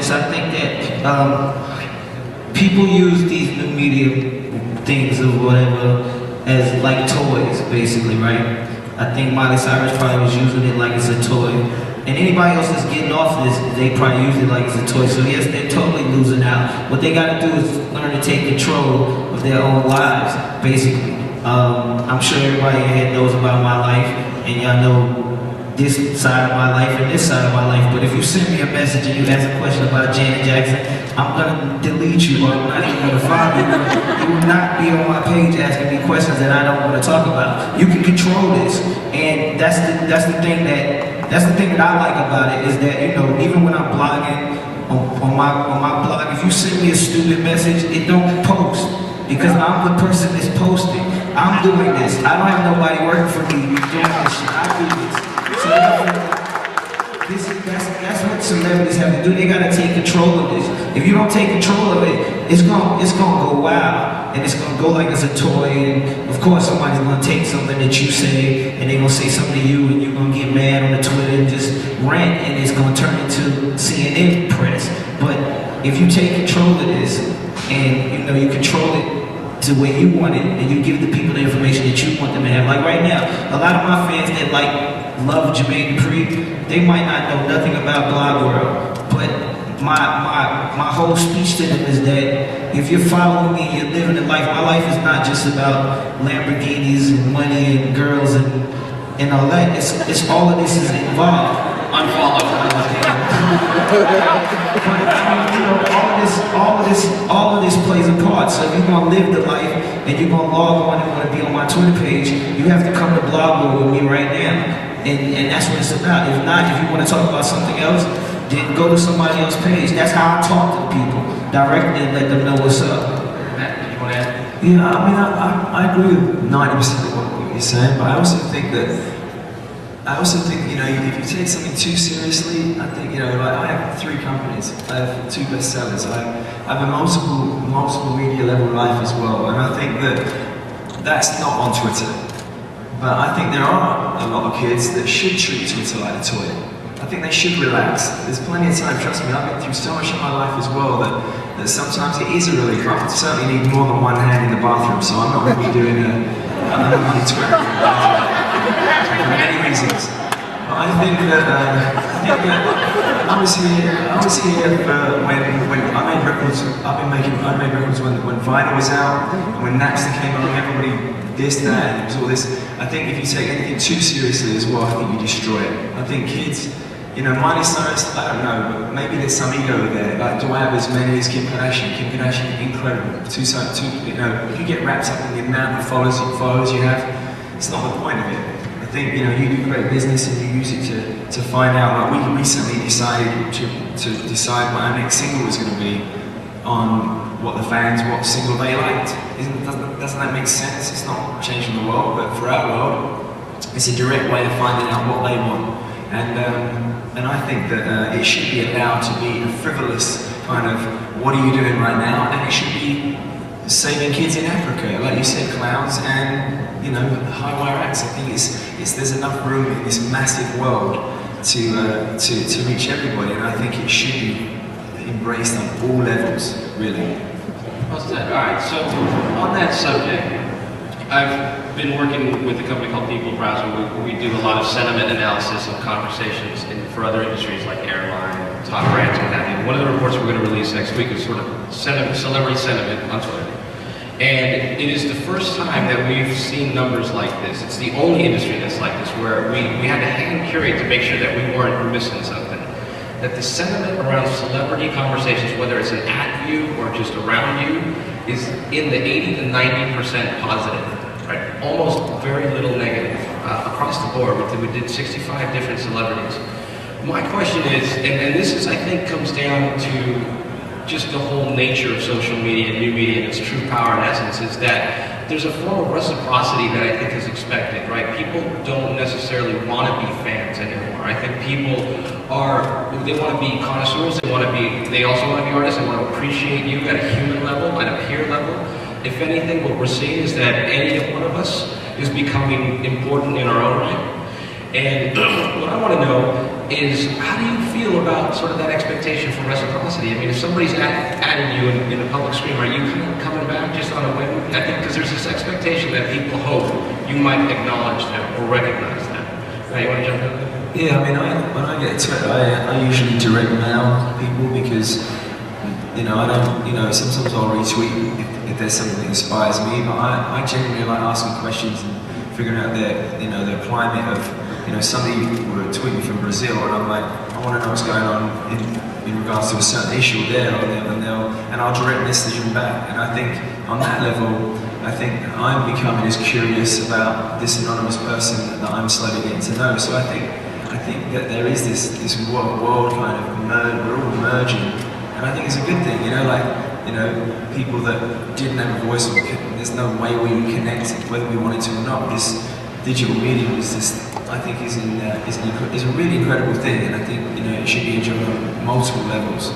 this. I think that people use these new media things or whatever as like toys, basically, right? I think Miley Cyrus probably was using it like it's a toy. And anybody else that's getting off this, they probably use it like it's a toy. So yes, they're totally losing out. What they gotta do is learn to take control of their own lives, basically. I'm sure everybody here knows about my life, and y'all know this side of my life and this side of my life. But if you send me a message and you ask a question about Janet Jackson, I'm gonna delete you, or I'm not even gonna follow you. You will not be on my page asking me questions that I don't want to talk about. You can control this, and that's the thing that I like about it, is that, you know, even when I'm blogging on my blog, if you send me a stupid message, it don't post, because I'm the person that's posting. I'm doing this. I don't have nobody working for me doing this shit. I do this. So that's what celebrities have to do. They gotta take control of this. If you don't take control of it, it's gonna go wild, and it's gonna go like it's a toy. And of course, somebody's gonna take something that you say, and they're gonna say something to you, and you're gonna get mad on the Twitter and just rant, and it's gonna turn into CNN press. But if you take control of this, and you know you control it to where you want it, and you give the people the information that you want them to have. Like right now, a lot of my fans that love Jermaine Dupri, they might not know nothing about Blog World, but my whole speech to them is that if you're following me, you're living a life. My life is not just about Lamborghinis and money and girls and all that. It's all of this is involved. Unfollow. All of this plays a part. So if you're gonna live the life and you're gonna log on and want to be on my Twitter page, you have to come to Blog World with me right now. And that's what it's about. If not, if you want to talk about something else, then go to somebody else's page. That's how I talk to people directly and let them know what's up. Matt, did you want to add? Yeah, I mean, I agree with 90% of what you're saying, but I also think, you know, if you take something too seriously, I think, you know, like I have 3 companies, I have 2 bestsellers, I have a multiple media level life as well, and I think that's not on Twitter. But I think there are a lot of kids that should treat Twitter like a toy. I think they should relax. There's plenty of time, trust me, I've been through so much in my life as well that sometimes it is a relief. I certainly need more than one hand in the bathroom, so I'm not going to be doing another money Twitter for many reasons. But I think that I was here when I made records. I made records when Vinyl was out, and when Napster came along, everybody this, that, and it was all this. I think if you take anything too seriously as well, I think you destroy it. I think kids, you know, Miley Cyrus, I don't know, but maybe there's some ego there. Like, do I have as many as Kim Kardashian? Kim Kardashian, incredible. You know, if you get wrapped up in the amount of followers you have, it's not the point of it. I think, you know, you do great business and you use it to find out. Like, we recently decided to decide what our next single was going to be on what single they liked. Doesn't that make sense? It's not changing the world, but for our world, it's a direct way of finding out what they want. And I think that it should be allowed to be a frivolous kind of, what are you doing right now? And it should be saving kids in Africa, like you said, clowns and, you know, high wire acts. I think there's enough room in this massive world to reach everybody, and I think it should be embraced on all levels, really. Well said. All right, so on that subject, I've been working with a company called People Browser. We do a lot of sentiment analysis of conversations for other industries like airline, top brands, what have you. One of the reports we're going to release next week is sort of celebrity sentiment on Twitter. And it is the first time that we've seen numbers like this. It's the only industry that's like this, where we had to hand curate to make sure that we weren't missing something. That the sentiment around celebrity conversations, whether it's an at you or just around you, is in the 80 to 90% positive, right? Almost very little negative across the board. We did 65 different celebrities. My question is, and this is, I think, comes down to just the whole nature of social media and new media and its true power in essence, is that there's a form of reciprocity that I think is expected, right? People don't necessarily want to be fans anymore. I think people they want to be connoisseurs, they also want to be artists, they want to appreciate you at a human level, at a peer level. If anything, what we're seeing is that any one of us is becoming important in our own right. And what I want to know is, how do you feel about sort of that expectation for reciprocity? I mean, if somebody's adding you in a public stream, are you kind of coming back just on a whim? I think because there's this expectation that people hope you might acknowledge them or recognize them. Right, you want to jump in? Yeah, I mean, when I get to it, I usually direct mail people because, I don't, sometimes I'll retweet if there's something that inspires me, but I genuinely like asking questions and figuring out their climate of, somebody would tweet me from Brazil and I'm like, I want to know what's going on in regards to a certain issue there or there, and I'll direct message them back. And I think on that level, I think I'm becoming as curious about this anonymous person that I'm slowly getting to know. So I think that there is this world kind of we're all merging, and I think it's a good thing. People that didn't have a voice, or there's no way we can connect, whether we wanted to or not. This digital medium I think is a really incredible thing, and I think it should be enjoyed on multiple levels.